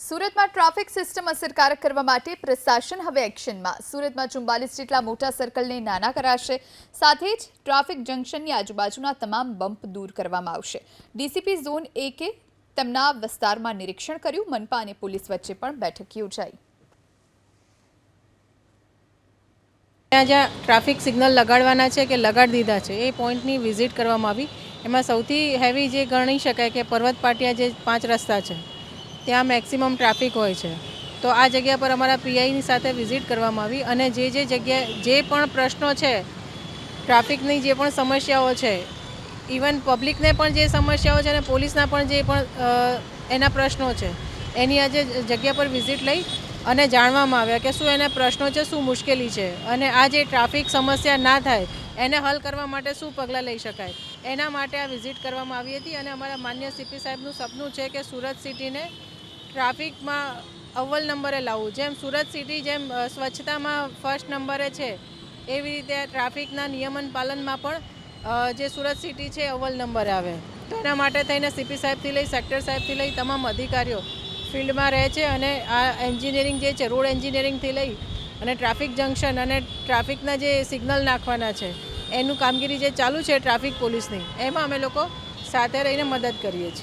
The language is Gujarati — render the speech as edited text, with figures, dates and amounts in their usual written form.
સુરતમાં ટ્રાફિક સિસ્ટમ અસરકારક કરવા માટે પ્રશાસન હવે એક્શનમાં। સુરતમાં 44 જેટલા મોટા સર્કલને નાના કરાશે। સાથે જ ટ્રાફિક જંકશનની આજુબાજુના તમામ બમ્પ દૂર કરવામાં આવશે। ડીસીપી ઝોન 1 તેમના વિસ્તારમાં નિરીક્ષણ કર્યું। મનપા અને પોલીસ વચ્ચે પણ બેઠક યોજાઈ। જ્યાં ટ્રાફિક સિગ્નલ લગાડવાના છે કે લગાડી દીધા છે એ પોઈન્ટની વિઝિટ કરવામાં આવી। એમાં સૌથી હેવી જે ગણી શકાય કે પર્વત પાટિયા જે 5 રસ્તા છે ત્યાં મેક્સિમમ ટ્રાફિક હોય છે। તો આ જગ્યા પર અમારા પીઆઈની સાથે વિઝિટ કરવામાં આવી અને જે જગ્યાએ જે પણ પ્રશ્નો છે, ટ્રાફિકની જે પણ સમસ્યાઓ છે, ઇવન પબ્લિકને પણ જે સમસ્યાઓ છે અને પોલીસના પણ જે પણ એના પ્રશ્નો છે એની આજે જગ્યા પર વિઝિટ લઈ અને જાણવામાં આવ્યા કે શું એના પ્રશ્નો છે, શું મુશ્કેલી છે અને આ જે ટ્રાફિક સમસ્યા ના થાય એને હલ કરવા માટે શું પગલાં લઈ શકાય એના માટે આ વિઝિટ કરવામાં આવી હતી। અને અમારા માન્ય સીપી સાહેબનું સપનું છે કે સુરત સિટીને ટ્રાફિકમાં અવ્વલ નંબરે લાવવું। જેમ સુરત સિટી જેમ સ્વચ્છતામાં ફર્સ્ટ નંબરે છે એવી રીતે ટ્રાફિકના નિયમન પાલનમાં પણ જે સુરત સિટી છે અવ્વલ નંબરે આવે। તો એના માટે થઈને સીપી સાહેબથી લઈ સેક્ટર સાહેબથી લઈ તમામ અધિકારીઓ ફિલ્ડમાં રહે છે અને આ એન્જિનિયરિંગ જે છે રોડ એન્જિનિયરિંગથી લઈ અને ટ્રાફિક જંકશન અને ટ્રાફિકના જે સિગ્નલ નાખવાના છે એનું કામગીરી જે ચાલુ છે ટ્રાફિક પોલીસની એમાં અમે લોકો સાથે રહીને મદદ કરીએ છીએ।